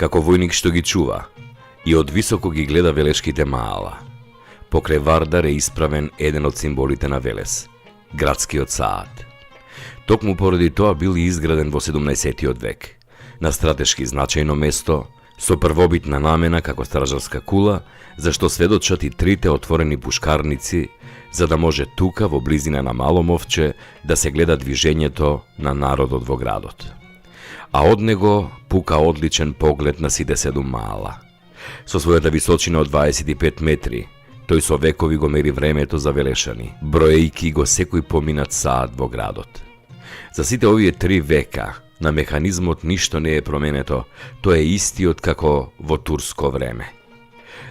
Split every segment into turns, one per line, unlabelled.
како војник што ги чува, и од високо ги гледа Велешките маала. Покрај Вардар е исправен еден од символите на Велес – градскиот саат. Токму поради тоа бил и изграден во 17-тиот век, на стратешки значајно место, со првобитна намена како стражарска кула, зашто сведочат и трите отворени пушкарници, за да може тука во близина на Мало Мовче да се гледа движењето на народот во градот. А од него пука одличен поглед на сите 7 маала. Со својата височина од 25 метри, тој со векови го мери времето за велешани, броејки го секој поминат саат во градот. За сите овие 3 века, на механизмот ништо не е променето, тој е истиот како во турско време.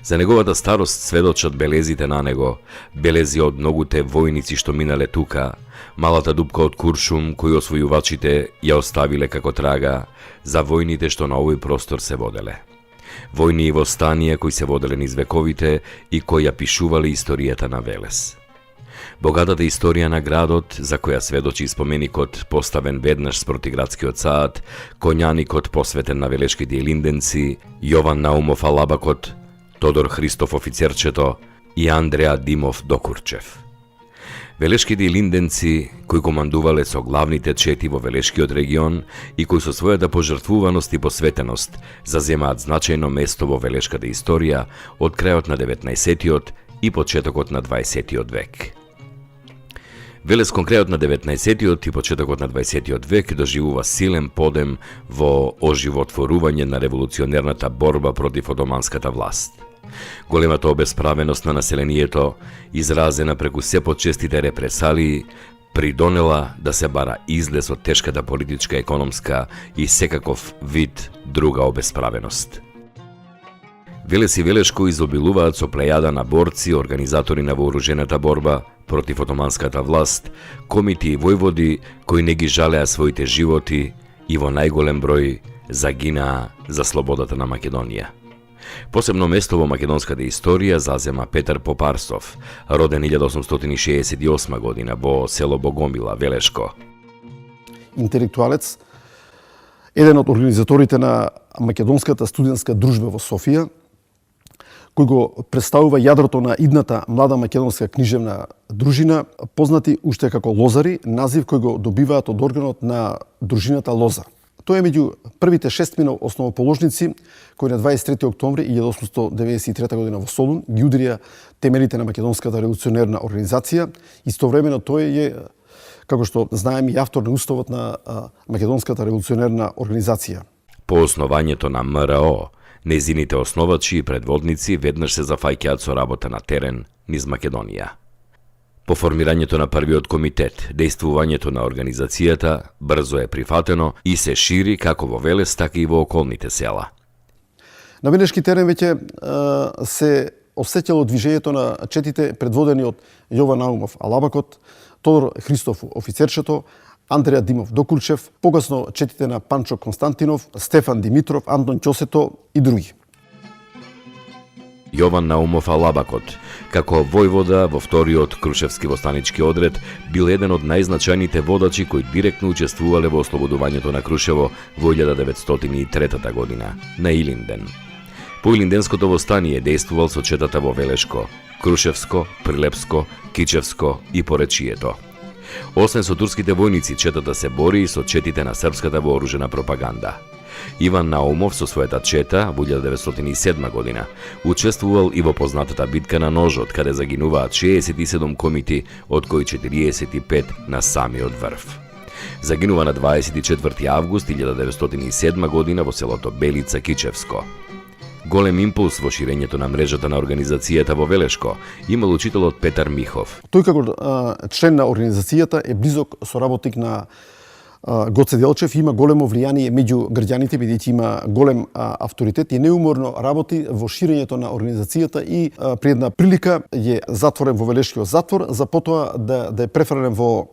За неговата старост сведочат белезите на него, белези од многуте војници што минале тука, малата дупка од куршум кој освојувачите ја оставиле како трага за војните што на овој простор се воделе. Војни и востанија кои се воделе низ вековите и кои ја пишувале историјата на Велес. Богатата историја на градот, за која сведочи споменикот поставен веднаш спроти градскиот саат, коњаникот посветен на велешките илинденци, Јован Наумов Алабакот, Тодор Христов Офицерчето и Андреа Димов Докурчев. Велешките илинденци, кои командувале со главните чети во Велешкиот регион и кои со својата пожртвуваност и посветеност заземаат значајно место во велешката историја од крајот на 19-тиот и почетокот на 20-тиот век. Велес кон крајот на 19-тиот и почетокот на 20-тиот век доживува силен подем во оживотворување на револуционерната борба против одоманската власт. Големата обесправеност на населението, изразена преку се почестите репресалии, придонела да се бара излез од тешката политичка, економска и секаков вид друга обесправеност. Велес и Велешко изобилуваат со плејада на борци, организатори на вооружената борба против отоманската власт, комити и војводи кои не ги жалеа своите животи и во најголем број загинаа за слободата на Македонија. Посебно место во македонската историја зазема Петар Попарсов, роден 1868 година во село Богомила, Велешко.
Интелектуалец, еден од организаторите на Македонската студентска дружба во Софија, кој го представува јадрото на идната млада македонска книжевна дружина, познати уште како Лозари, назив кој го добиваат од органот на дружината Лоза. Тој е меѓу првите 6 основоположници кои на 23 октомври 1893 година во Солун ги удрија темелите на Македонската револуционерна организација. Истовремено тој е, како што знаеме, и автор на уставот на Македонската револуционерна организација.
По основањето на МРО, незините основачи и предводници веднаш се зафаќаат со работа на терен низ Македонија. По формирањето на првиот комитет, дејствувањето на организацијата брзо е прифатено и се шири како во Велес, така и во околните села.
На Велешки терен веќе се осеќало движењето на четите предводени од Јован Наумов Алабакот, Тодор Христов Офицерчето, Андреа Димов Докурчев, погасно четите на Панчо Константинов, Стефан Димитров, Антон Ќосето и други.
Јован Наумов Алабакот, како војвода во вториот Крушевски востанички одред, бил еден од најзначајните водачи кои директно учествувале во ослободувањето на Крушево во 1903 година, на Илинден. По Илинденското востание дејствувал со четата во Велешко, Крушевско, Прилепско, Кичевско и Поречието. Освен со турските војници, четата се бори и со четите на српската вооружена пропаганда. Иван Наумов со својата чета во 1907 година учествувал и во познатата битка на Ножот, каде загинуваат 67 комити, од кои 45 на самиот врв. Загинува на 24 август 1907 година во селото Белица, Кичевско. Голем импулс во ширењето на мрежата на организацијата во Велешко имал учителот Петар Михов.
Тој како член на организацијата е близок соработник на Гоце Делчев, има големо влијание меѓу граѓаните, бидејќи има голем авторитет и неуморно работи во ширењето на организацијата и при една прилика е затворен во Велешкиот затвор, за потоа да е префрлен во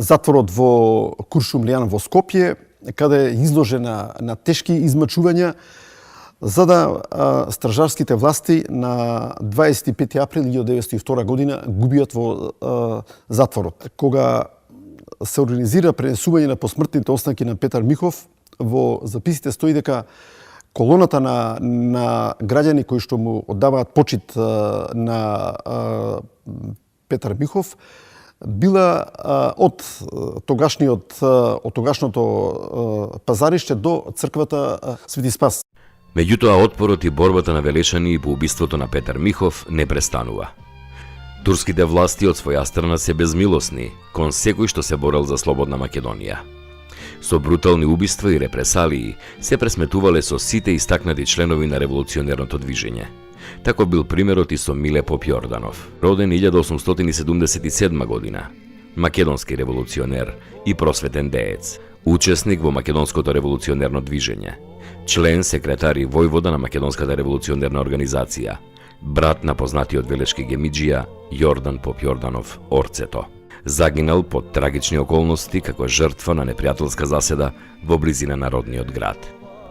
затворот во Куршумлијан во Скопје, каде е изложен на тешки измачувања, за да стражарските власти на 25 април 1902 година губиат во затворот. Кога се организира пренесување на посмртните останки на Петар Михов, во записите стои дека колоната на граѓани кои што му оддаваат почит на Петар Михов била од тогашното пазариште до црквата Свети Спас.
Меѓутоа, отпорот и борбата на Велешани по убиството на Петар Михов не престанува. Турските власти од своја страна се безмилосни кон секој што се борел за слободна Македонија. Со брутални убиства и репресалии се пресметувале со сите истакнати членови на револуционерното движење. Таков бил примерот и со Миле Поп Јорданов, роден 1877 година, македонски револуционер и просветен деец, учесник во македонското револуционерно движење, член, секретар и војвода на македонската револуционерна организација, брат на познатиот велешки гемиџија Јордан Поп Јорданов Орцето. Загинал под трагични околности како жртва на непријателска заседа во близина на родниот град.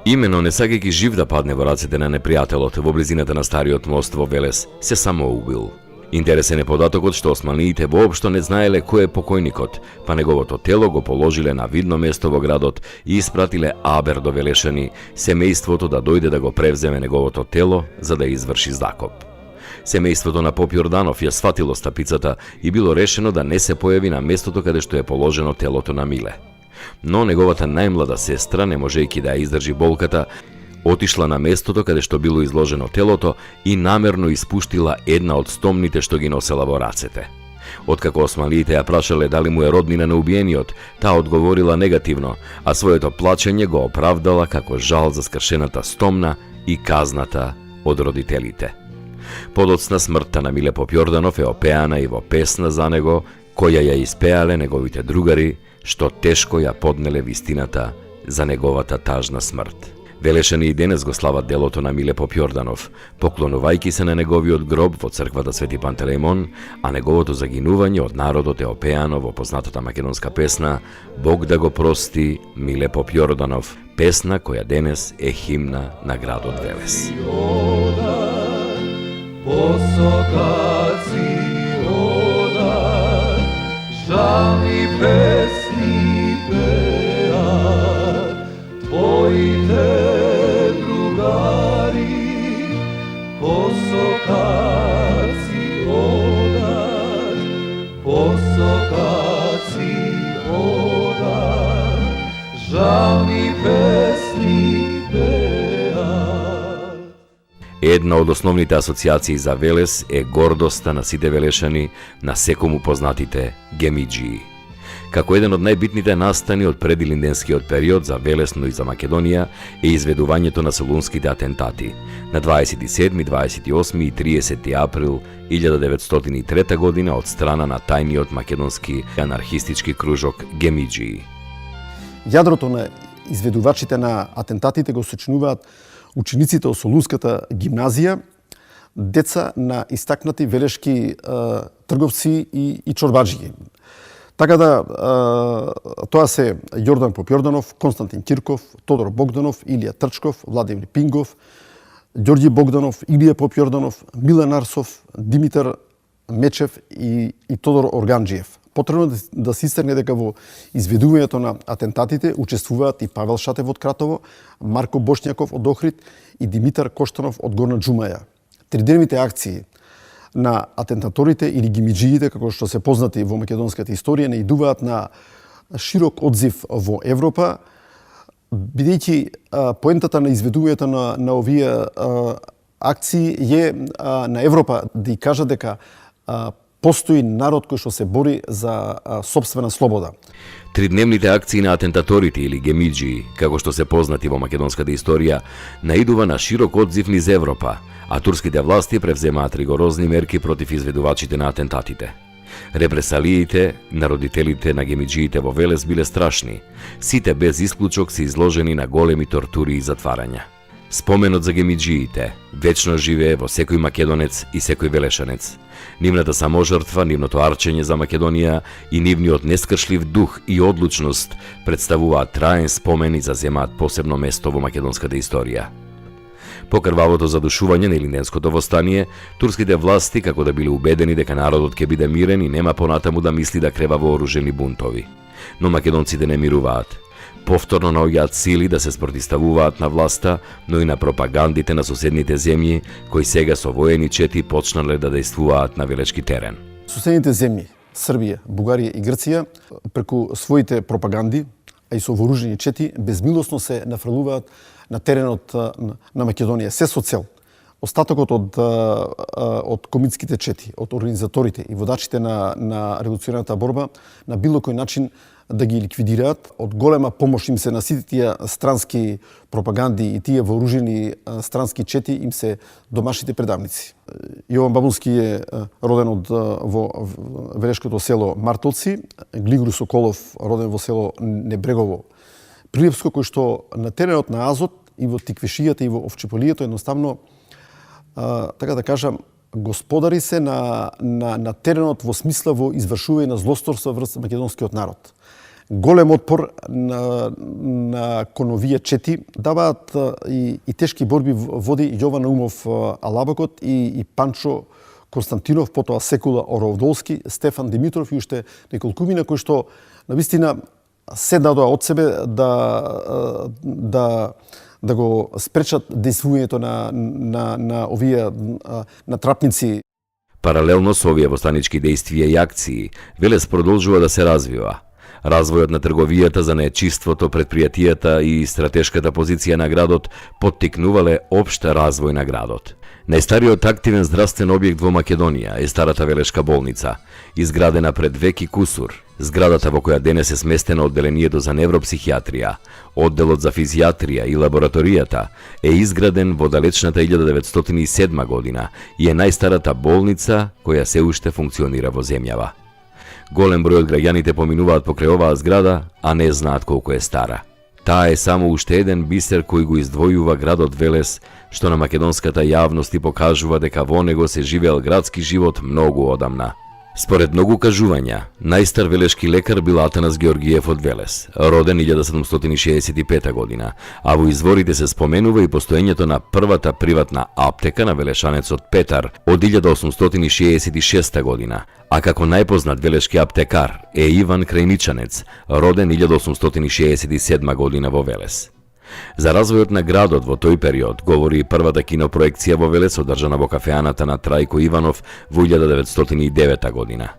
Имено, не сакајќи жив да падне во рацете на непријателот во близината на стариот мост во Велес, се самоубил. Интересен е податокот што османиите воопшто не знаеле кој е покојникот, па неговото тело го положиле на видно место во градот и испратиле Абер до Велешани, семејството да дојде да го превземе неговото тело за да изврши закоп. Семејството на Поп Јорданов ја сватило стапицата и било решено да не се појави на местото каде што е положено телото на Миле. Но неговата најмлада сестра, не можејќи да ја издржи болката, отишла на местото каде што било изложено телото и намерно испуштила една од стомните што ги носела во рацете. Откако османлиите ја прашале дали му е роднина на убиениот, таа одговорила негативно, а своето плачење го оправдала како жал за скршената стомна и казната од родителите. Подоцна смртта на Миле Поп Јорданов е опеана и во песна за него, која ја испеале неговите другари, што тешко ја поднеле вистината за неговата тажна смрт. Велешани и денес го слават делото на Миле Поп Јорданов, поклонувајќи се на неговиот гроб во црквата Свети Пантелеимон, а неговото загинување од народот е опеано во познатата македонска песна Бог да го прости Миле Поп Јорданов, песна која денес е химна на градот Велес.
Посокаци ода, жали песни пеат, твоите другари. Посокаци ода, жали песни пеат.
Една од основните асоциации за Велес е гордоста на сите велешани на секому познатите гемиџии. Како еден од најбитните настани од предилинденскиот период за Велес, но и за Македонија е изведувањето на солунските атентати на 27, 28 и 30 април 1903 година од страна на тајниот македонски анархистички кружок гемиџии.
Јадрото на изведувачите на атентатите го сочинуваат учениците од Солунската гимназија, деца на истакнати велешки трговци и чорбаџии. Така да, тоа се Јордан Поп Јорданов, Константин Кирков, Тодор Богданов, Илија Трчков, Владимир Пингов, Ѓорѓи Богданов, Илија Поп Јорданов, Милан Арсов, Димитар Мечев и Тодор Органџиев. Потребно да се истакне дека во изведувањето на атентатите учествуваат и Павел Шатев од Кратово, Марко Бошњаков од Охрид и Димитар Коштанов од Горна Џумаја. Тридневните акции на атентаторите или гимиџиите, како што се познати во македонската историја, наидуваат на широк одзив во Европа, бидејќи поентата на изведувањето на овие акции е на Европа да ја кажа дека постои народ кој што се бори за сопствена слобода.
Тридневните акции на атентаторите или гемиџии, како што се познати во македонската историја, наидува на широк одзив низ Европа, а турските власти превземаат ригорозни мерки против изведувачите на атентатите. Репресалиите на родителите на гемиџиите во Велес биле страшни. Сите без исклучок се изложени на големи тортури и затварања. Споменот за гемиџиите вечно живее во секој македонец и секој велешанец. Нивната саможртва, нивното арчење за Македонија и нивниот нескршлив дух и одлучност представуваат траен спомен и заземаат посебно место во македонската историја. По крвавото задушување на Илинденското востание, турските власти како да биле убедени дека народот ќе биде мирен и нема понатаму да мисли да крева вооружени бунтови. Но македонците не мируваат. повторно наоѓаат сили да се спротиставуваат на власта, но и на пропагандите на соседните земји, кои сега со воени чети почнале да дејствуваат на велешки терен.
Соседните земји, Србија, Бугарија и Грција, преку своите пропаганди, а и со вооружени чети, безмилосно се нафрлуваат на теренот на Македонија, се со цел остатокот од комитските чети, од организаторите и водачите на револуционарната борба на било кој начин да ги ликвидираат. Од голема помош им се на сите тие странски пропаганди и тие вооружени странски чети им се домашните предавници. Јован Бабунски е роден во велешкото село Мартовци, Глигор Соколов роден во село Небрегово, Прилепско, кој што на теренот на Азот и во Тиквешијата и во Овчеполијето едноставно, така да кажам, господари се на теренот во смисла во извршување на злосторства врз македонскиот народ. Голем отпор кон овие чети даваат и тешки борби води Јован Наумов Алабакот и Панчо Константинов, потоа Секула Оровдолски, Стефан Димитров и уште неколкумина кои што навистина се дадоа од себе да го спречат дејствувањето на овие натрапници.
Паралелно со овие востанички дејствија и акции, Велес продолжува да се развива. Развојот на трговијата, за неечиството, предпријатијата и стратешката позиција на градот поттикнувале општ развој на градот. Најстариот активен здравствен објект во Македонија е старата Велешка болница, изградена пред век и кусур. Зградата во која денес е сместено одделението за невропсихијатрија, одделот за физијатрија и лабораторијата е изграден во далечната 1907 година и е најстарата болница која се уште функционира во земјава. Голем број од граѓаните поминуваат покрај оваа зграда, а не знаат колку е стара. Таа е само уште еден бисер кој го издвојува градот Велес, што на македонската јавност и покажува дека во него се живеел градски живот многу одамна. Според многу кажувања, најстар велешки лекар бил Атанас Георгиев од Велес, роден 1765 година, а во изворите се споменува и постоењето на првата приватна аптека на велешанецот Петар од 1866 година, а како најпознат велешки аптекар е Иван Крајничанец, роден 1867 година во Велес. За развојот на градот во тој период говори и првата кинопроекција во Велес одржана во кафеаната на Трајко Иванов во 1909 година.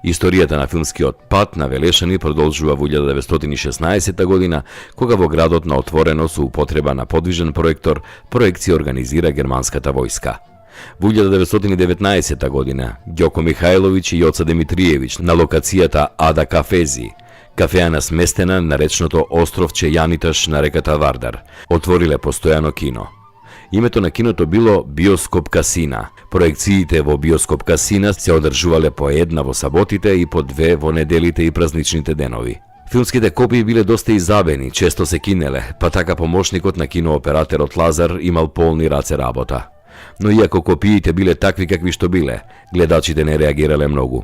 Историјата на филмскиот пат на велешани продолжува во 1916 година, кога во градот на отворено со употреба на подвижен проектор проекција организира германската војска. Во 1919 година Ѓоко Михајловиќ и Јоца Димитриевиќ на локацијата Ада Кафези, кафеана сместена на речното островче Јаниташ на реката Вардар, отвориле постојано кино. Името на киното било Биоскоп Касина. Проекциите во Биоскоп Касина се одржувале по една во саботите и по две во неделите и празничните денови. Филмските копии биле доста изабени, често се кинеле, па така помошникот на кинооператорот Лазар имал полни раце работа. Но иако копиите биле такви какви што биле, гледачите не реагирале многу.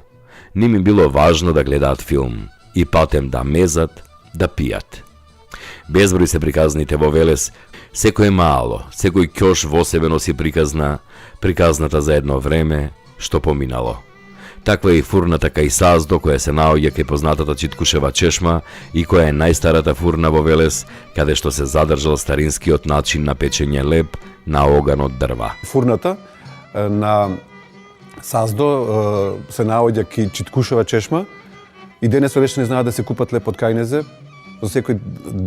Ним им било важно да гледаат филм и патем да мезат, да пијат. Безброј се приказните во Велес, секој мало, секој ќош во себе носи приказната за едно време што поминало. Таква е и фурната кај Саздо, која се наоѓа кај познатата Читкушева чешма и која е најстарата фурна во Велес, каде што се задржал старинскиот начин на печење леб на оган од дрва.
Фурната на Саздо се наоѓа кај Читкушева чешма и денес велешани знаат да се купат леб од кајнезе за секој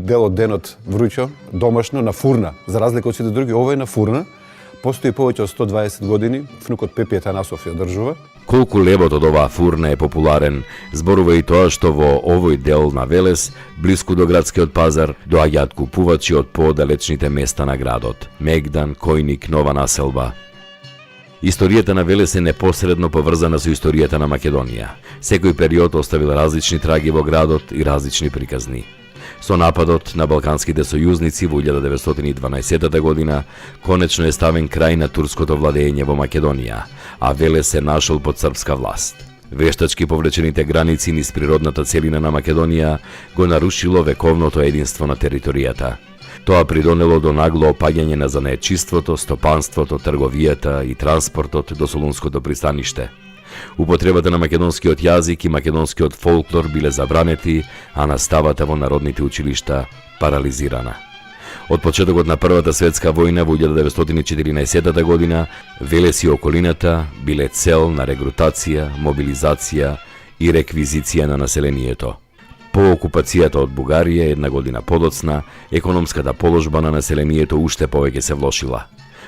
дел од денот вручо, домашно, на фурна. За разлика од сите други, ова е на фурна. Постои повеќе од 120 години, внукот Пепи Етанасов ја одржува.
Колку лебот од оваа фурна е популарен, зборува и тоа што во овој дел на Велес, блиску до градскиот пазар, доаѓаат купувачи од подалечните места на градот. Мегдан, Којник, Нова населба. Историјата на Велес е непосредно поврзана со историјата на Македонија. Секој период оставил различни траги во градот и различни приказни. Со нападот на балканските сојузници во 1912 година, конечно е ставен крај на турското владење во Македонија, а Велес се нашол под српска власт. Вештачки повлечените граници низ природната целина на Македонија го нарушило вековното единство на територијата. Тоа придонело до нагло опаѓање на занаетчиството, стопанството, трговијата и транспортот до Солунското пристаниште. Употребата на македонскиот јазик и македонскиот фолклор биле забранети, а наставата во народните училишта парализирана. Од почетокот на Првата светска војна во 1914 година, Велес и околината биле цел на регрутација, мобилизација и реквизиција на населението. По окупацијата од Бугарија една година подоцна, економската положба на населението уште повеќе се влошила.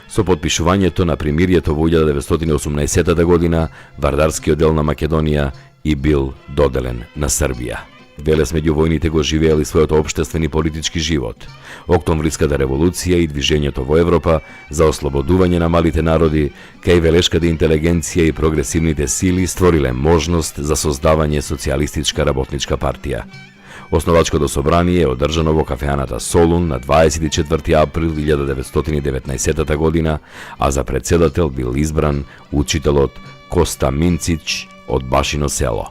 Со потпишувањето на примирието во 1918 година, Вардарскиот дел на Македонија и бил доделен на Србија. Велес меѓу војните го живеел и својот општествен и политички живот. Октомвриската револуција и движењето во Европа за ослободување на малите народи, кај велешката интелигенција и прогресивните сили створиле можност за создавање социјалистичка работничка партија. Основачкото собрание е одржано во кафеаната Солун на 24 април 1919 година, а за председател бил избран учителот Коста Минцич од Башино село.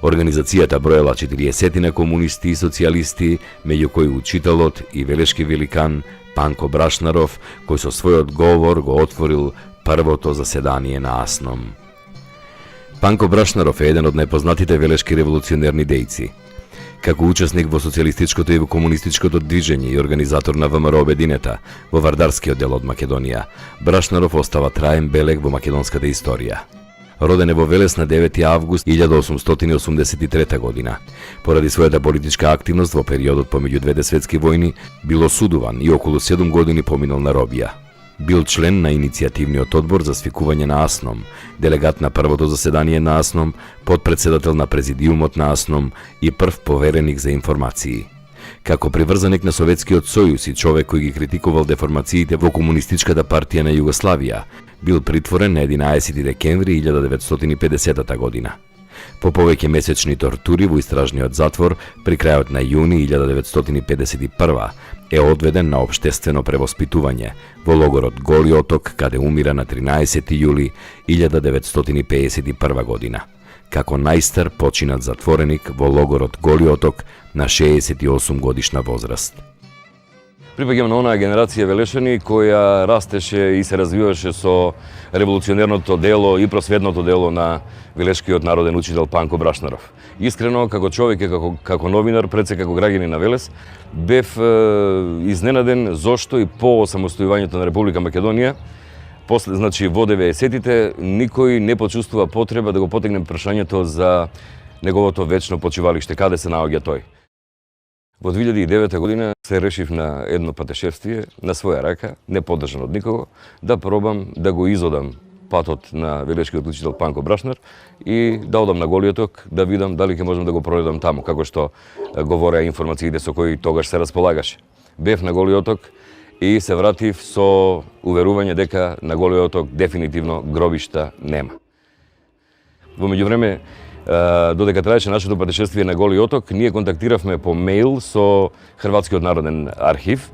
Организацијата броела 40 на комунисти и социјалисти, меѓу кои учителот и велешки великан Панко Брашнаров, кој со својот говор го отворил првото заседание на АСНОМ. Панко Брашнаров е еден од најпознатите велешки револуционерни дејци. Како учесник во социјалистичкото и во комунистичкото движење и организатор на ВМРО Обединета во Вардарскиот дел од Македонија, Брашнаров остава траен белег во македонската историја. Роден е во Велес на 9 август 1883 година. Поради својата политичка активност во периодот помеѓу двете светски војни, бил осудуван и околу 7 години поминал на робија. Бил член на иницијативниот одбор за свикување на АСНОМ, делегат на првото заседание на АСНОМ, подпредседател на президиумот на АСНОМ и прв повереник за информации. Како приврзаник на Советскиот сојуз и човек кој ги критикувал деформациите во Комунистичката партија на Југославија, бил притворен на 11 декември 1950 година. По повеќе месечни тортури во истражниот затвор, при крајот на јуни 1951 е одведен на општествено превоспитување во логорот Голи оток, каде умира на 13 јули 1951 година. Како најстар починат затвореник во логорот Голи оток на 68 годишна возраст.
Припаѓам на онаа генерација велешани која растеше и се развиваше со револуционерното дело и просветното дело на велешкиот народен учител Панко Брашнаров. Искрено, како човек и како новинар, пред се како граѓанин на Велес, бев изненаден зошто и по самостојувањето на Република Македонија, после, значи, во 90-тите, никој не почувствува потреба да го потегне прашањето за неговото вечно почивалиште, каде се наоѓа тој. Во 2009 година се решив на едно патешествие на своја рака, не поддржан од никого, да пробам да го изодам патот на велешкиот учител Панко Брашнар и да одам на Голиот оток да видам дали ќе можам да го проредам таму, како што говореа информациите со кои тогаш се располагаше. Бев на Голиот оток и се вратив со уверување дека на Голиот оток дефинитивно гробишта нема. Во меѓувреме, додека траеше нашето патешествие на Голи оток, ние контактиравме по мејл со Хрватскиот народен архив,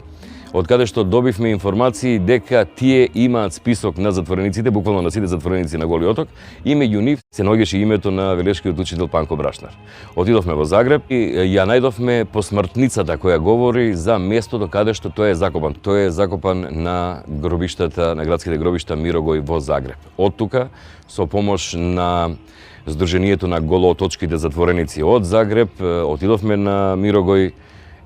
од каде што добивме информации дека тие имаат список на затворениците, буквално на сите затвореници на Голи оток, и меѓу нив се наоѓаше името на велешкиот учител Панко Брашнар. Отидовме во Загреб и ја најдовме посмртницата која говори за местото каде што тој е закопан. Тој е закопан на гробиштата, на градските гробишта Мирогој во Загреб. Од тука, со помош на Сдруженијето на голооточките затвореници од Загреб, отидовме на Мирогој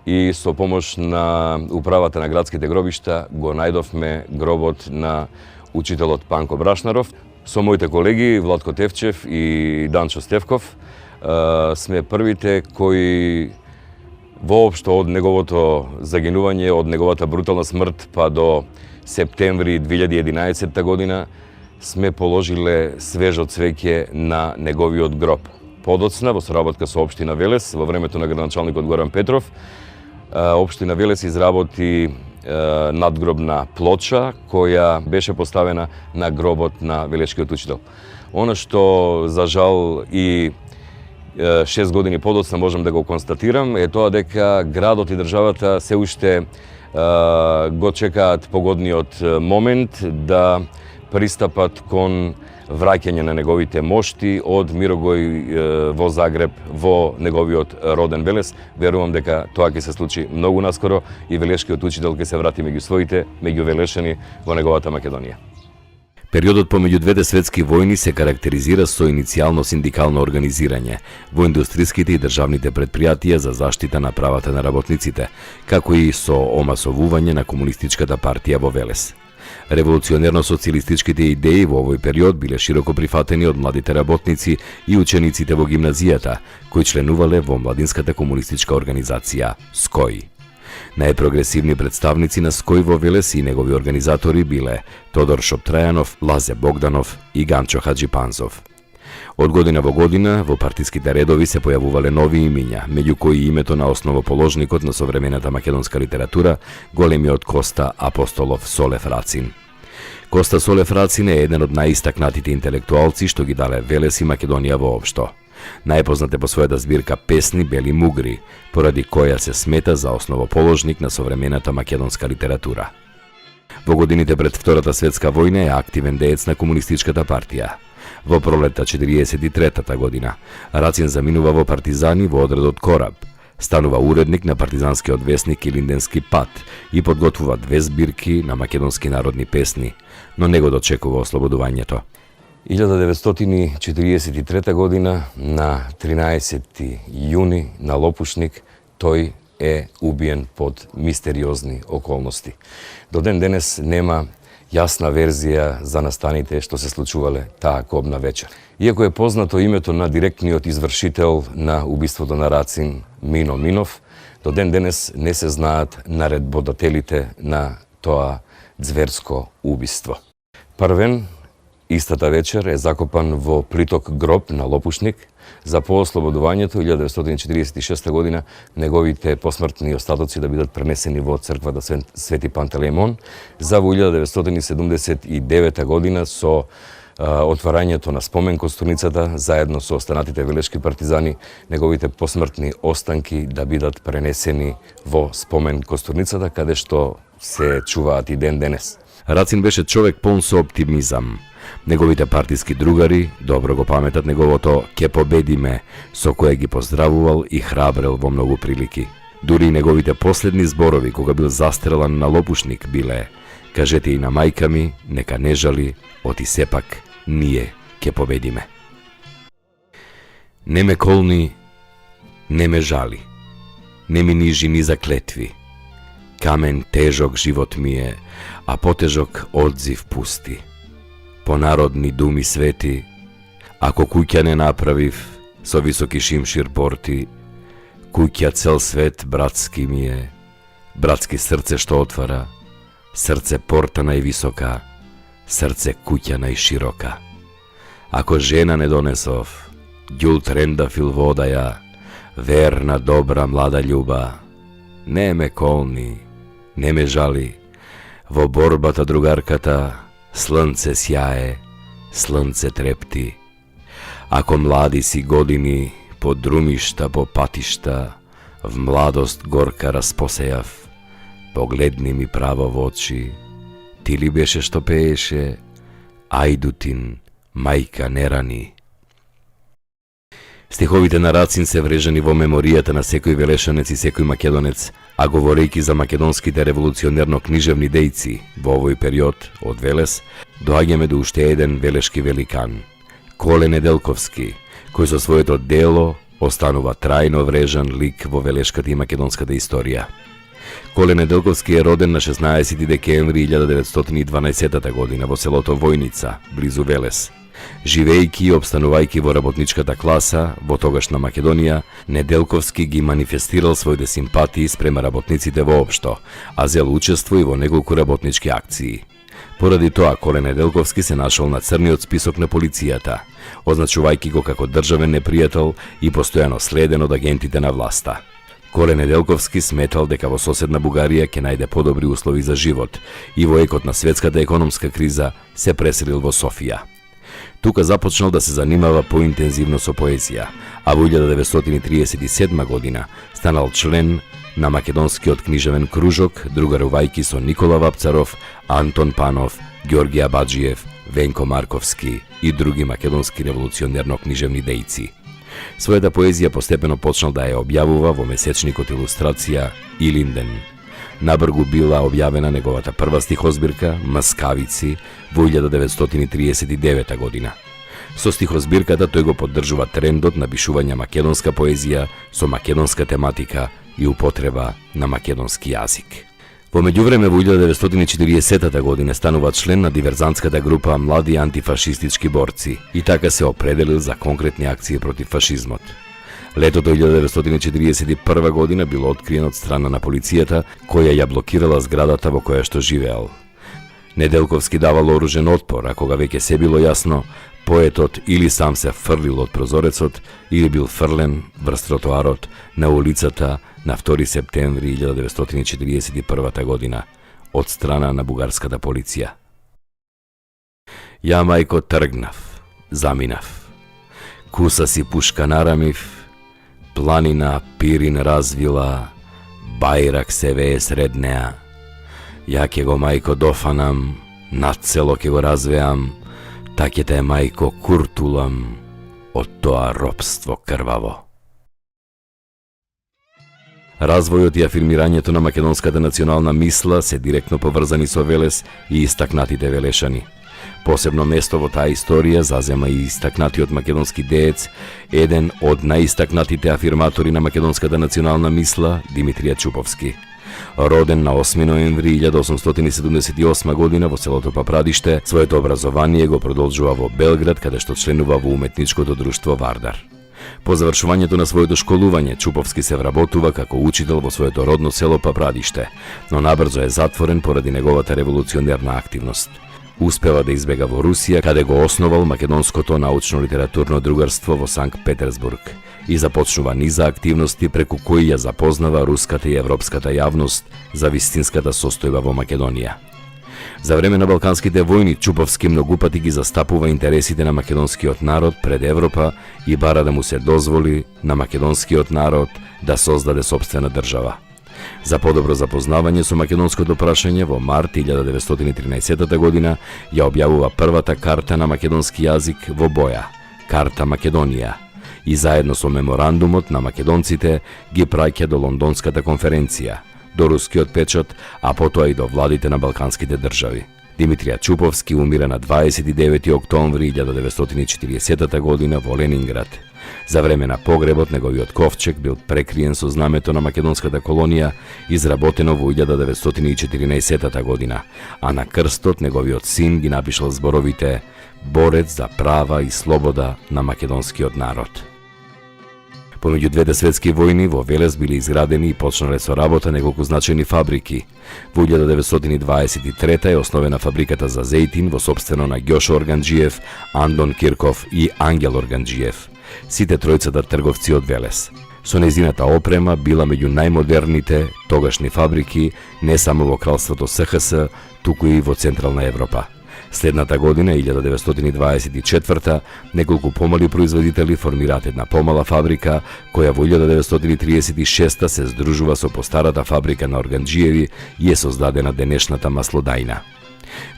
и со помош на управата на градските гробишта го најдовме гробот на учителот Панко Брашнаров. Со моите колеги Владко Тевчев и Данчо Стевков сме првите кои воопшто од неговото загинување, од неговата брутална смрт па до септември 2011 година сме положиле свежо цвеќе на неговиот гроб. Подоцна, во соработка со општина Велес, во времето на градоначалникот Горан Петров, општина Велес изработи надгробна плоча која беше поставена на гробот на велешкиот учител. Она што за жал и 6 години подоцна можам да го констатирам е тоа дека градот и државата се уште го чекаат погодниот момент да пристапат кон враќање на неговите мошти од Мирогој во Загреб, во неговиот роден Велес. Верувам дека тоа ќе се случи многу наскоро и велешкиот учител ќе се врати меѓу своите, меѓу велешани во неговата Македонија.
Периодот помеѓу двете светски војни се карактеризира со иницијално синдикално организирање во индустриските и државните предпријатија за заштита на правата на работниците, како и со омасовување на комунистичката партија во Велес. Револуционерно-социјалистичките идеи во овој период биле широко прифатени од младите работници и учениците во гимназијата, кои членувале во младинската комунистичка организација СКОј. Најпрогресивни представници на СКОј во Велес и негови организатори биле Тодор Шоптрајанов, Лазе Богданов и Ганчо Хаджипанзов. Од година во година во партиските редови се појавувале нови имиња, меѓу кои името на основоположникот на современата македонска литература, големиот Коста Апостолов Солев Рацин. Коста Солев Рацин е еден од најистакнатите интелектуалци што ги дале Велес и Македонија воопшто. Најпознат е по својата збирка песни Бели мугри, поради која се смета за основоположник на современата македонска литература. Во годините пред Втората светска војна е активен деец на комунистичката партија. Во пролетта 43-та година Рацин заминува во партизани во одредот Кораб, станува уредник на партизанскиот весник Илинденски пат и подготвува 2 збирки на македонски народни песни, но не го дочекува ослободувањето. 1943 година на 13 јуни на Лопушник тој е убиен под мистериозни околности. До ден денес нема јасна верзија за настаните што се случувале таа кобна вечер. Иако е познато името на директниот извршител на убиството на Рацин, Мино Минов, до ден денес не се знаат наредбодателите на тоа зверско убиство. Првен истата вечер е закопан во плиток гроб на Лопушник. За поослободувањето 1946 година неговите посмртни остатоци да бидат пренесени во црквата Свети Пантелеймон. За во 1979 година со отварањето на спомен костурницата заедно со останатите велешки партизани, неговите посмртни останки да бидат пренесени во спомен костурницата каде што се чуваат и ден денес. Рацин беше човек полн со оптимизам. Неговите партиски другари добро го паметат неговото «Ке победиме», со кое ги поздравувал и храбрел во многу прилики. Дури и неговите последни зборови кога бил застрелан на Лопушник биле «Кажете и на мајка ми, нека не жали, оти сепак ние ке победиме». Не ме колни, не ме жали, не ми нижи ни за клетви. Камен тежок живот ми е, а потежок одзив пусти. По народни думи свети, ако куќа не направив, со високи шимшир порти, куќа цел свет братски ми е, братски срце што отвара, срце порта највисока, срце куќа најширока. Ако жена не донесов, ѓул трендафил водаја, верна, добра, млада љуба, не ме колни, не ме жали, во борбата другарката, слънце сјае, слънце трепти. Ако млади си години, по друмишта, по патишта, в младост горка распосејав, погледни ми право во очи, ти ли беше што пееше, ајдутин, мајка не рани. Стиховите на Рацин се врежани во меморијата на секој велешанец и секој македонец, а говорејќи за македонските револуционерно-книжевни дејци во овој период од Велес, доаѓаме до уште еден велешки великан, Коле Неделковски, кој со своето дело останува трајно врежан лик во велешката и македонската историја. Коле Неделковски е роден на 16 декември 1912 година во селото Војница, близу Велес. Живејќи и обстанувајќи во работничката класа во тогашна Македонија, Неделковски ги манифестирал своите симпатии спрема работниците воопшто, а зел учество и во неколку работнички акции. Поради тоа Коле Неделковски се нашол на црниот список на полицијата, означувајќи го како државен непријател и постојано следен од агентите на власта. Коле Неделковски сметал дека во соседна Бугарија ќе најде подобри услови за живот и во екот на светската економска криза се преселил во Софија. Тука започнал да се занимава поинтензивно со поезија, а во 1937 година станал член на македонскиот книжевен кружок, другарувајќи со Никола Вапцаров, Антон Панов, Ѓорѓе Абаджиев, Венко Марковски и други македонски револуционерно-книжевни дејци. Својата поезија постепено почнал да ја објавува во месечникот Илустрација Илинден. Набргу била објавена неговата прва стихозбирка Маскавици во 1939 година. Со стихозбирката тој го поддржува трендот на пишување македонска поезија со македонска тематика и употреба на македонски јазик. Во меѓувреме во 1940 година станува член на диверзантската група Млади антифашистички борци и така се определил за конкретни акции против фашизмот. Летото 1941 година било откриен од страна на полицијата, која ја блокирала зградата во која што живеел. Неделковски давал оружен отпор, а кога веќе се било јасно, поетот или сам се фрлил од прозорецот, или бил фрлен врз тротоарот на улицата на 2 септември 1941 година од страна на бугарската полиција. Ја, мајко, тргнав, заминав. Куса си пушка нарамив, планина пирин развила, бајрак се вее сред неа. Ја ке го, мајко, дофанам, над село ке го развеам, таке те, мајко, куртулам од тоа робство крваво. Развојот и афирмирањето на македонската национална мисла се директно поврзани со Велес и истакнатите велешани. Посебно место во таа историја зазема и истакнатиот македонски деец, еден од наистакнатите афирматори на македонската национална мисла, Димитрија Чуповски. Роден на 8 ноември 1878 година во селото Папрадиште, своето образование го продолжува во Белград, каде што членува во уметничкото друштво Вардар. По завршувањето на своето школување, Чуповски се вработува како учител во своето родно село Папрадиште, но набрзо е затворен поради неговата револуционерна активност. Успева да избега во Русија, каде го основал Македонското научно-литературно другарство во Санкт Петерсбург и започнува низа активности преку кои ја запознава руската и европската јавност за вистинската состојба во Македонија. За време на Балканските војни Чуповски многу пати ги застапува интересите на македонскиот народ пред Европа и бара да му се дозволи на македонскиот народ да создаде сопствена држава. За подобро запознавање со македонското прашање, во март 1913 година ја објавува првата карта на македонски јазик во боја, Карта Македонија, и заедно со меморандумот на македонците ги праќа до Лондонската конференција, до рускиот печат, а потоа и до владите на балканските држави. Димитрија Чуповски умира на 29 октомври 1940 година во Ленинград. За време на погребот неговиот ковчег бил прекриен со знамето на македонската колонија, изработено во 1914 година, а на крстот неговиот син ги напишал зборовите "Борец за права и слобода на македонскиот народ". Помеѓу двете светски војни во Велес били изградени и почнале со работа неколку значајни фабрики. Во 1923 е основена фабриката за зејтин во сопствено на Ѓошо Органџиев, Андон Кирков и Ангел Органџиев, сите тројцата трговци од Велес. Со незината опрема била меѓу најмодерните тогашни фабрики не само во кралството СХС, туку и во Централна Европа. Следната година, 1924, неколку помали производители формираат една помала фабрика, која во 1936 се здружува со постарата фабрика на Органџиеви и е создадена денешната маслодајна.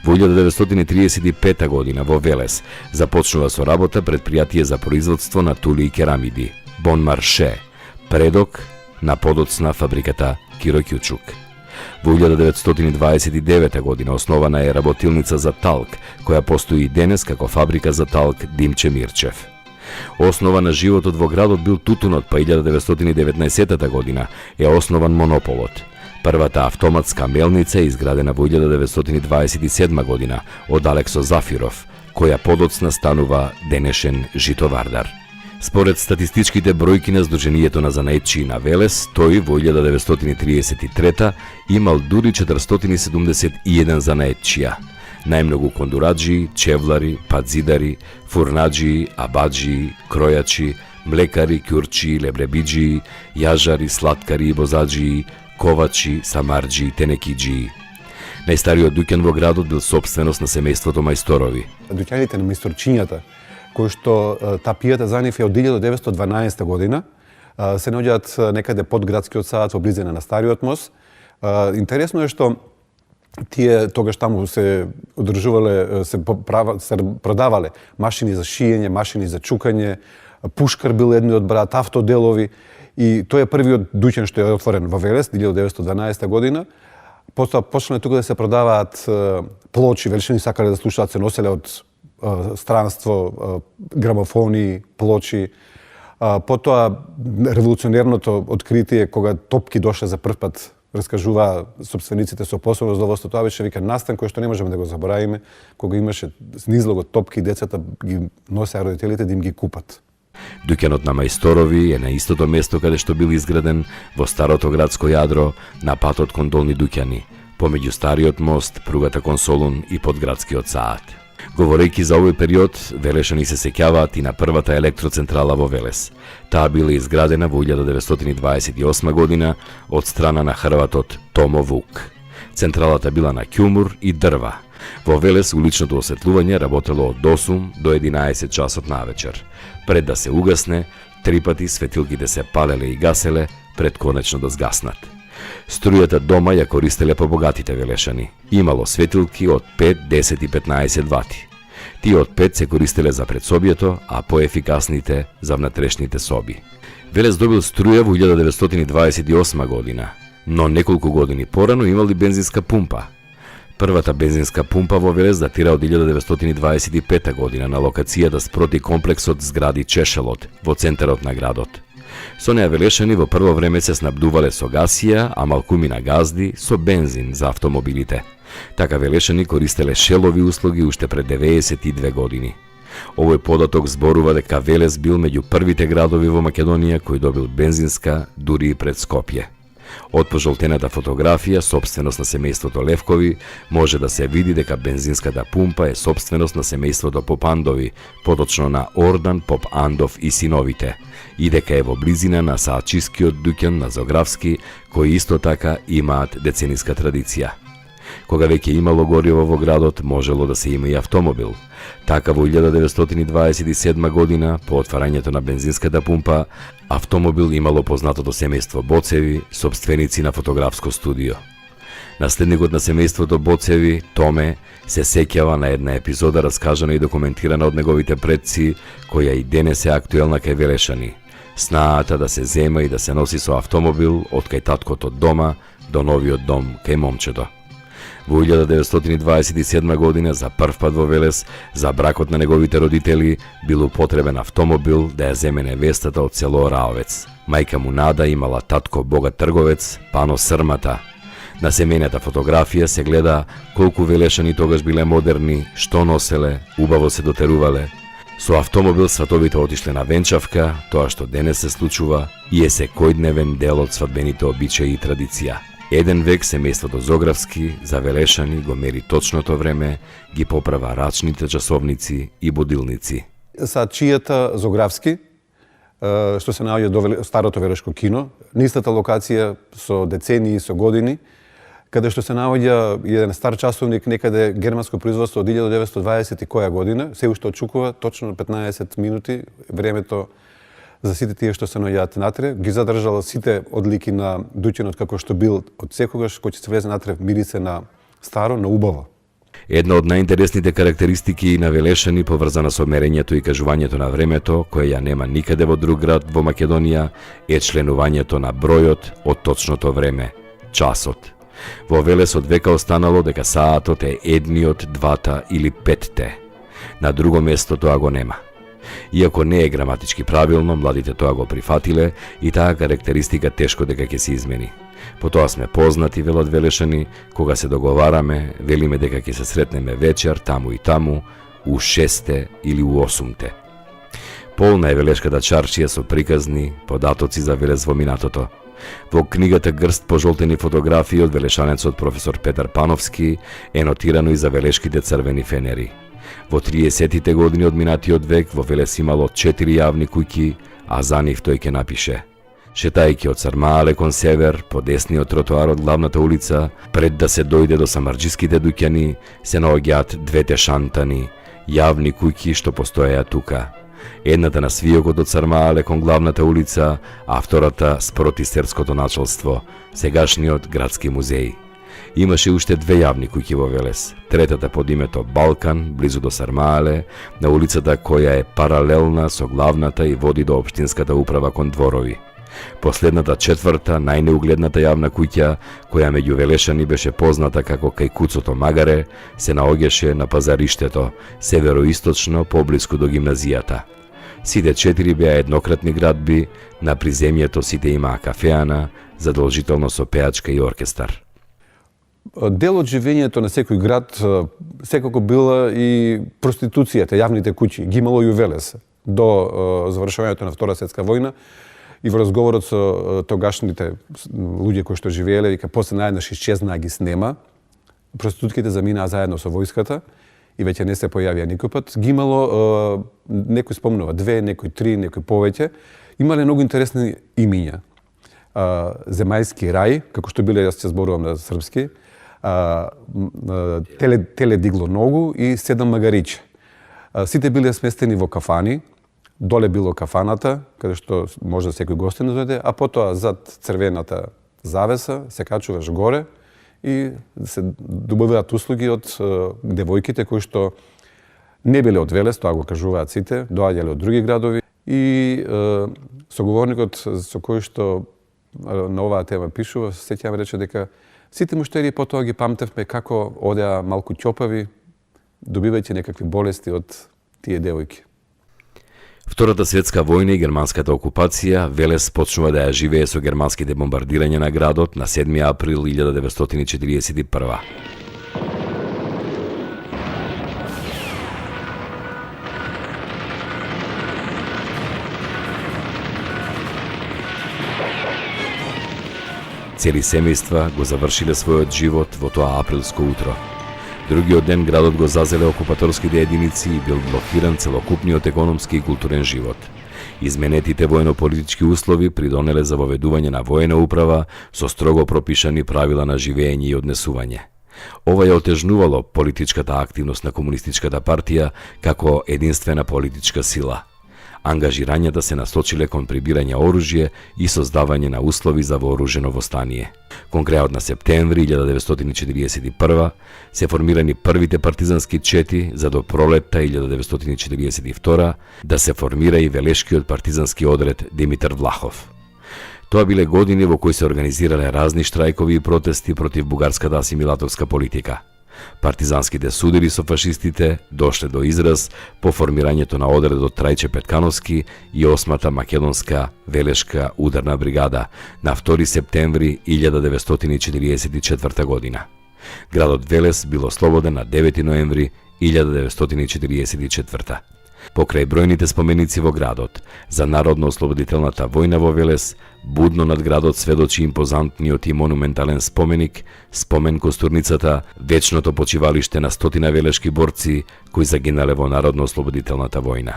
Во 1935 година во Велес започнува со работа предпријатие за производство на тули и керамиди, Бон Марше, предок на подоцна фабриката Киро Кјучук. Во 1929 година основана е работилница за талк, која постои и денес како фабрика за талк Димче Мирчев. Основа на животот во градот бил тутунот, па 1919 година е основан монополот. Првата автоматска мелница е изградена во 1927 година од Алексо Зафиров, која подоцна станува денешен Житовардар. Според статистичките бројки на Сдруженијето на занаетчии на Велес, тој во 1933 имал дури 471 занаетчија. Најмногу кондураджии, чевлари, падзидари, фурнаджии, абаджии, кројачи, млекари, кјурчи, лебребиджии, јажари, слаткари и бозаджии, ковачи, самарджии, тенекиджии. Најстариот дуќан во градот бил собственост на семејството Мајсторови.
Дуќаните на мајсторчињата, кои што тапијата за нив е од 1912 година, се наоѓаат некаде под градскиот сад во близина на Стариот мост. Интересно е што тие тогаш таму се одржувале, се продавале машини за шиење, машини за чукање, пушкар бил едниот брат, автоделови И тој е првиот дуќан што е отворен во Велес 1912 година. Потоа почнале тука да се продаваат плочи, велешани сакале да слушаат, се носеле од странство, грамофони, плочи. Потоа револуционерното откритие кога топки дошле за прв пат, раскажуваа сопствениците со посебно задоволство, тоа беше вика настан кој што не можеме да го заборавиме, кога имаше низлого топки, децата ги носеа родителите да им ги купат.
Дуќанот на Мајсторови е на истото место каде што бил изграден во старото градско јадро на патот кон Долни Дуќани, помеѓу стариот мост, пругата кон Солун и подградскиот саат. Говорејќи за овој период, велешани се сеќаваат и на првата електроцентрала во Велес. Таа била изградена во 1928 година од страна на хрватот Томо Вук. Централата била на ќумур и дрва. Во Велес уличното осветлување работело од 8 до 11 часот навечер. Пред да се угасне, 3 пати светилките се палеле и гаселе пред конечно да згаснат. Струјата дома ја користеле побогатите велешани. Имало светилки од 5, 10 и 15 вати. Тие од 5 се користеле за предсобието, а поефикасните за внатрешните соби. Велес добил струја во 1928 година, но неколку години порано имали бензинска пумпа. Првата бензинска пумпа во Велес датира од 1925 година на локацијата спроти комплексот згради Чешелот во центарот на градот. Со неа велешани во прво време се снабдувале со гасија, а малкумина газди со бензин за автомобилите. Така велешани користеле шелови услуги уште пред 92 години. Овој податок зборува дека Велес бил меѓу првите градови во Македонија кој добил бензинска дури и пред Скопје. Од пожолтената фотографија, собственост на семејството Левкови, може да се види дека бензинската пумпа е собственост на семејството Попандови, поточно на Ордан Попандов и синовите, и дека е во близина на саатчискиот дуќан на Зографски, кои исто така имаат децениска традиција. Кога веќе имало гориво во градот, можело да се има и автомобил. Така во 1927 година, по отварањето на бензинската пумпа, автомобил имало познатото семејство Боцеви, собственици на фотографско студио. Наследникот на семејството Боцеви, Томе, се сеќава на една епизода раскажана и документирана од неговите предци, која и денес е актуелна кај велешани. Снаата да се зема и да се носи со автомобил од кај таткото дома до новиот дом кај момчето. Во 1927 година за прв пат во Велес за бракот на неговите родители бил употребен автомобил да ја земе невестата од село Раовец. Мајка му Нада имала татко богат трговец, Пано Срмата. На семејната фотографија се гледа колку велешани тогаш биле модерни, што носеле, убаво се дотерувале. Со автомобил сватовите отишле на венчавка, тоа што денес се случува и е секојдневен дел од свадбените обичаи и традиција. Еден век семејството Зографски за велешани го мери точното време, ги поправа рачните часовници и будилници.
Саатчијата Зографски, што се наоѓа до старото велешко кино, на истата локација со децении, со години, каде што се наоѓа еден стар часовник некаде германско производство од 1920 и која година, се уште очукува точно 15 минути времето за сите тие што се наоѓаат натре, ги задржала сите одлики на дуќанот како што бил од секогаш, кој ќе се влезе натре мирисе на старо, на убаво.
Една од најинтересните карактеристики на велешани поврзана со мерењето и кажувањето на времето, која ја нема никаде во друг град во Македонија, е членувањето на бројот од точното време, часот. Во Велес од века останало дека саатот е едниот, двата или петте. На друго место тоа го нема. Иако не е граматички правилно, младите тоа го прифатиле и таа карактеристика тешко дека ќе се измени. По тоа сме познати, велат велешани, кога се договараме, велиме дека ќе се сретнеме вечер таму и таму, у 6 или у 8. Полна е велешката чаршија со приказни, податоци за Велес во минатото. Во книгата Грст пожолтени фотографии од велешанецот професор Петар Пановски е нотирано и за велешките црвени фенери. Во 30-тите години од минатиот век во Велес имало 4 јавни куќи, а за нив тој ќе напише: шетајќи од Сармаале кон север, по десниот тротоар од главната улица, пред да се дојде до самарџиските дуќани, се наоѓаат двете шантани, јавни куќи што постоеа тука. Едната на свиокот од Сармаале кон главната улица, а втората спроти серското началство, сегашниот градски музеј. Имаше уште 2 јавни куќи во Велес. Третата под името Балкан, близу до Сармаале, на улицата која е паралелна со главната и води до општинската управа кон дворови. Последната четврта, најнеугледната јавна куќа, која меѓу велешани беше позната како кај Куцото магаре, се наоѓаше на пазариштето, североисточно, поблиску до гимназијата. Сите 4 беа еднократни градби, на приземјето сите имаа кафеана, задолжително со пеачка и оркестар.
Дел од живењето на секој град секако била и проституцијата, јавните куќи. Ги имало и у Велес до завршувањето на Втора светска војна. И во разговорот со тогашните луѓе кои што живееле, вика, после наеднаш исчезнаа, ги снема. Проститутките заминаа заедно со војската и веќе не се појавија никој пат. Ги имало, некој спомнува 2, некој 3, некој повеќе. Имале многу интересни имиња. Земајски рај, како што биле, јас ќе зборувам на српски, теле дигло ногу и 7 магариче. Сите биле сместени во кафани. Доле било кафаната, каде што може секој гостин да дојде, а потоа зад црвената завеса се качуваш горе и се добиваат услуги од девојките кои што не биле од Велес, тоа го кажуваат сите, доаѓале од други градови. И соговорникот со кој што на оваа тема пишува, сеќавам рече дека сите муштери потоа ги памтевме како одеа малку ќопави, добивајќи некакви болести од тие девојки.
Втората светска војна и германската окупација, Велес почнува да ја живее со германските бомбардирања на градот на 7 април 1941. Цели семејства го завршиле својот живот во тоа априлско утро. Другиот ден градот го зазеле окупаторските единици и бил блокиран целокупниот економски и културен живот. Изменетите војно-политички услови придонеле за воведување на војна управа со строго пропишани правила на живење и однесување. Ова ја отежнувало политичката активност на Комунистичката партија како единствена политичка сила. Ангажирањата се насочиле кон прибирање оружје и создавање на услови за вооружено востание. Кон крајот на септември 1941 се формирани првите партизански чети за до пролетта 1942 да се формира и велешкиот партизански одред Димитар Влахов. Тоа биле години во кои се организирале разни штрајкови и протести против бугарската асимилаторска политика. Партизанските судири со фашистите дошле до израз по формирањето на одредот Трајче Петкановски и 8-та македонска велешка ударна бригада на 2 септември 1944 година. Градот Велес бил ослободен на 9 ноември 1944. Покрај бројните споменици во градот за Народно-ослободителната војна во Велес, будно над градот сведочи импозантниот и монументален споменик, спомен костурницата, вечното почивалиште на 100 велешки борци кои загинале во Народно-ослободителната војна.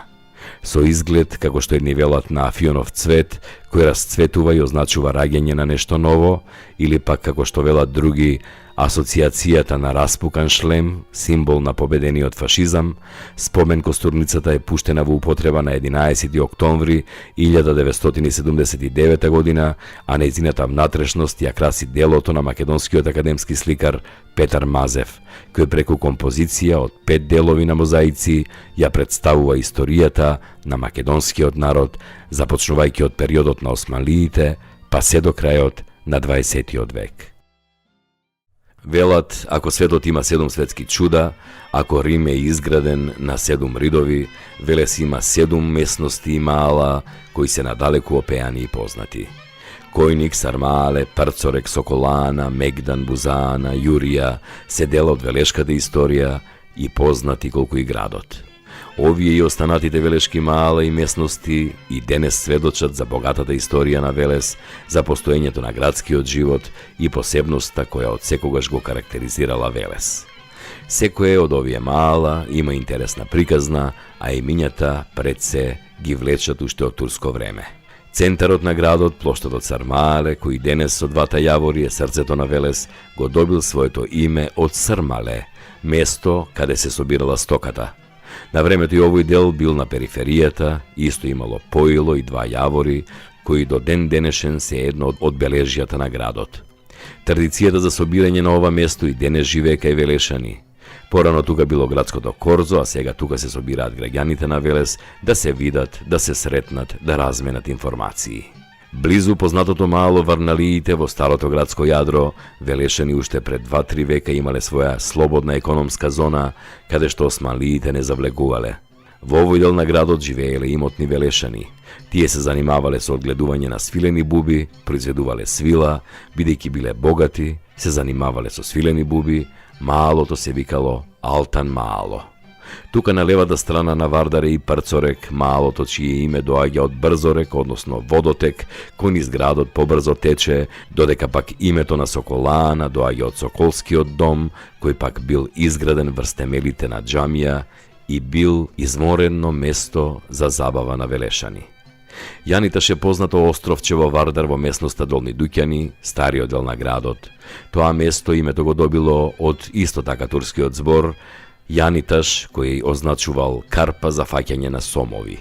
Со изглед како што едни велат на афионов цвет, кој расцветува и означува раѓање на нешто ново, или пак како што велат други, асоциацијата на распукан шлем, символ на победениот фашизам, спомен костурницата е пуштена во употреба на 11 октомври 1979 година, а нејзината внатрешност ја краси делото на македонскиот академски сликар Петар Мазев, кој преку композиција од 5 делови на мозаици ја представува историјата на македонскиот народ, започнувајќи од периодот на османлиите, па се до крајот на 20 век. Велат, ако светот има 7 светски чуда, ако Рим е изграден на 7 ридови, Велес има 7 местности и мала, кои се надалеку опеани и познати. Којник, Сармале, Прцорек, Соколана, Мегдан, Бузана, Јурија се дел од велешката историја и познати колку и градот. Овие и останатите велешки мала и местности и денес сведочат за богатата историја на Велес, за постоењето на градскиот живот и посебноста која од секогаш го карактеризирала Велес. Секој од овие мала има интересна приказна, а имињата пред се ги влечат уште од турско време. Центарот на градот, плоштадот Сармале, кој денес со двата јавори е срцето на Велес, го добил своето име од Срмале, место каде се собирала стоката. На времето и овој дел бил на периферијата, исто имало поило и 2 јавори, кои до ден денешен се едно од одбележјата на градот. Традицијата за собирање на ова место и денес живее кај велешани. Порано тука било градското корзо, а сега тука се собираат граѓаните на Велес да се видат, да се сретнат, да разменат информации. Близу познатото мало Варналиите во старото градско јадро, Велешани уште пред 2-3 века имале своја слободна економска зона, каде што османлиите не завлегувале. Во овој дел на градот живееле имотни Велешани. Тие се занимавале со одгледување на свилени буби, произведувале свила, бидејќи биле богати, се занимавале со свилени буби, малото се викало Алтан Мало. Тука на левата страна на Вардаре и Парцорек, малото чие име доаѓа од Брзорек, односно водотек, кој низ градот побрзо тече, додека пак името на Соколаана доаѓа од Соколскиот дом, кој пак бил изграден врз темелите на џамија и бил изморено место за забава на Велешани. Јаниташ е познато островче во Вардар во местноста Долни Дуќани, стариот дел на градот. Тоа место името го добило од исто така турскиот збор Јаниташ, кој означувал карпа за фаќање на сомови.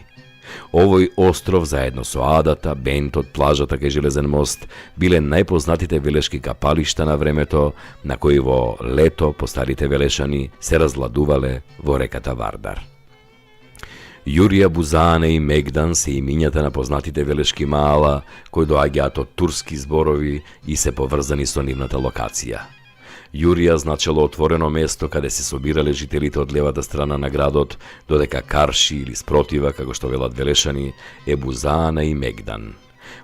Овој остров заедно со Адата, Бентот, плажата кај Железен мост биле најпознатите велешки капалишта на времето, на кои во лето постарите Велешани се разладувале во реката Вардар. Јурија, Бузаане и Мегдан се имињата на познатите велешки маала, кои доаѓаат од турски зборови и се поврзани со нивната локација. Јурија значело отворено место каде се собирале жителите од левата страна на градот, додека Карши или спротива, како што велат Велешани, е Бузаана и Мегдан.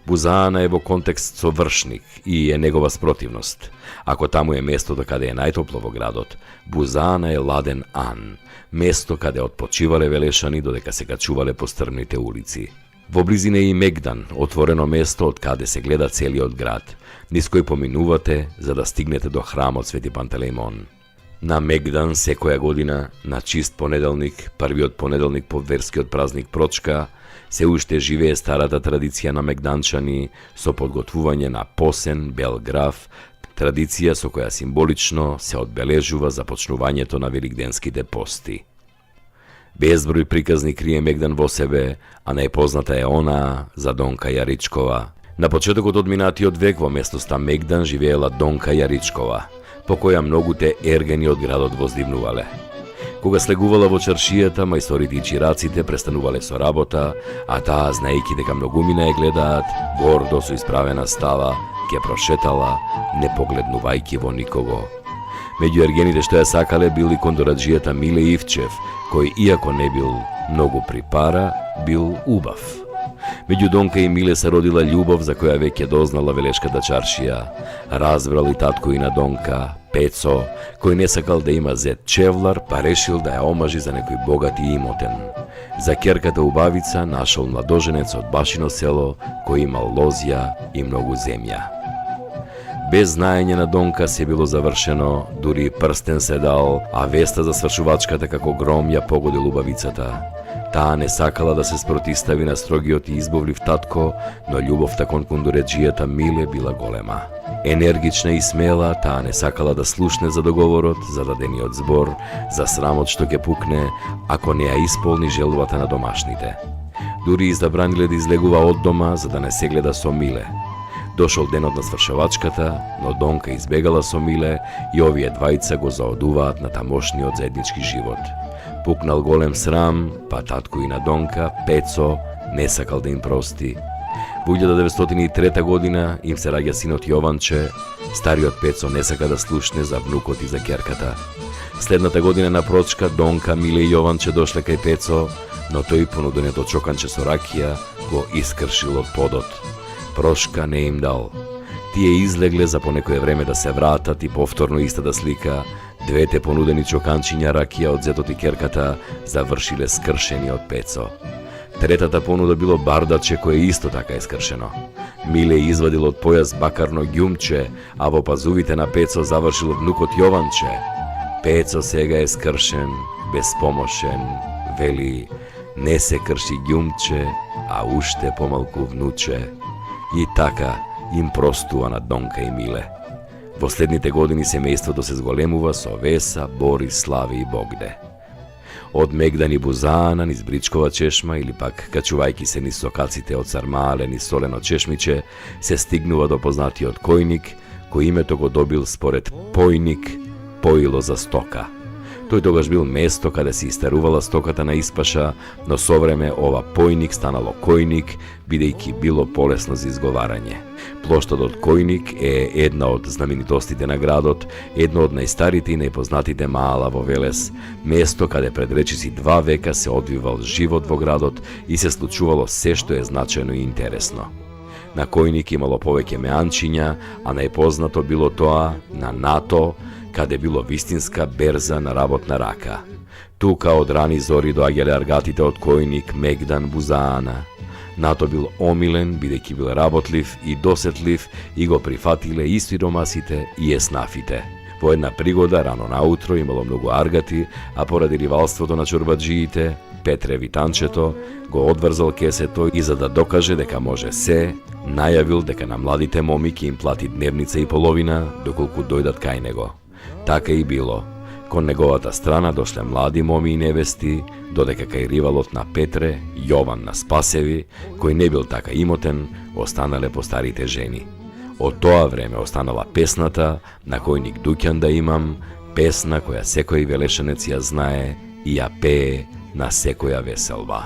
Бузаана е во контекст со вршник и е негова спротивност. Ако таму е местото каде е најтопло во градот, Бузаана е ладен Ан, место каде отпочивале Велешани додека се качувале по стрмните улици. Во близина е и Мегдан, отворено место од каде се гледа целиот град, низ кој поминувате за да стигнете до храмот Свети Пантелеймон. На Мегдан секоја година, на чист понеделник, првиот понеделник по верскиот празник Прочка, се уште живее старата традиција на мегданчани со подготвување на посен, бел граф, традиција со која символично се одбележува започнувањето на великденските пости. Безброј приказни крие Мегдан во себе, а најпозната е она за Донка Јаричкова. На почетокот од минатиот век во местноста Мегдан живеела Донка Јаричкова, по која многуте ергени од градот воздивнувале. Кога слегувала во чаршијата, мајсторите и чираците престанувале со работа, а таа, знаејќи дека многумина ја гледаат, гордо со исправена става, ќе прошетала, не погледнувајќи во никого. Меѓу ергените што ја сакале бил и кондораджијата Миле Ивчев, кој, иако не бил многу при пара, бил убав. Меѓу Донка и Миле се родила љубов за која веќе дознала велешката чаршија. Разбрал и татко и на Донка, Пецо, кој не сакал да има зет чевлар, па решил да ја омажи за некој богат и имотен. За ќерката убавица нашол младоженец од Башино село, кој имал лозја и многу земја. Без знаење на Донка се било завршено, дури прстен се дал, а веста за свршувачката како гром ја погодил убавицата. Таа не сакала да се спротистави на строгиот и избовлив татко, но љубовта кон кондореджијата Миле била голема. Енергична и смела, таа не сакала да слушне за договорот, за дадениот збор, за срамот што ќе пукне, ако не ја исполни желбата на домашните. Дури забраниле да излегува од дома, за да не се гледа со Миле. Дошол денот на свршавачката, но Донка избегала со Миле и овие двајца го заодуваат на тамошниот заеднички живот. Пукнал голем срам, па татко и на Донка, Пецо, не сакал да им прости. Во 1903 година им се раѓа синот Јованче, стариот Пецо не сака да слушне за внукот и за ќерката. Следната година на Прочка, Донка, Миле и Јованче дошле кај Пецо, но тој понуденото чоканче со ракија го искршил од подот. Прошка не им дал. Тие излегле за по некое време да се вратат и повторно истата слика, двете понудени чоканчиња ракија од зетот и ќерката завршиле скршени од Пецо. Третата понуда било бардаче кое исто така е скршено. Миле извадил од појас бакарно ѓумче, а во пазувите на Пецо завршил внукот Јованче. Пецо сега е скршен, безпомошен, вели, не се крши ѓумче, а уште помалку внуче. И така им простува на Донка и Миле. Во следните години семејството се зголемува со Веса, Борис, Слави и Богде. Од Мегдан и Бузаана низ Бричкова чешма или пак качувајќи се низ сокаците од Сармале низ Солено чешмиче, се стигнува до познатиот Којник, кој името го добил според појник, поило за стока. Тој тогаш бил место каде се истерувала стоката на испаша, но со време ова појник станало којник, бидејќи било полесно за изговарање. Плоштадот Којник е една од знаменитостите на градот, едно од најстарите и најпознатите маала во Велес, место каде пред речиси 2 века се одвивал живот во градот и се случувало се што е значајно и интересно. На Којник имало повеќе меанчиња, а најпознато било тоа на НАТО, каде било вистинска берза на работна рака. Тука од рани зори доаѓале аргатите од Којник, Мегдан, Бузаана. НАТО бил омилен, бидејќи бил работлив и досетлив и го прифатиле и сиромасите и еснафите. Во една пригода, рано наутро, имало многу аргати, а поради ривалството на чорбаджиите, Петре Витанчето го одврзал кесето и за да докаже дека може се, најавил дека на младите моми ќе им плати дневница и половина, доколку дојдат кај него. Така и било. Кон неговата страна дошле млади моми и невести, додека кај ривалот на Петре, Јован на Спасеви, кој не бил така имотен, останале по старите жени. Од тоа време останала песната "На Којник дуќан да имам", песна која секој велешенец ја знае и ја пее на секоја веселба.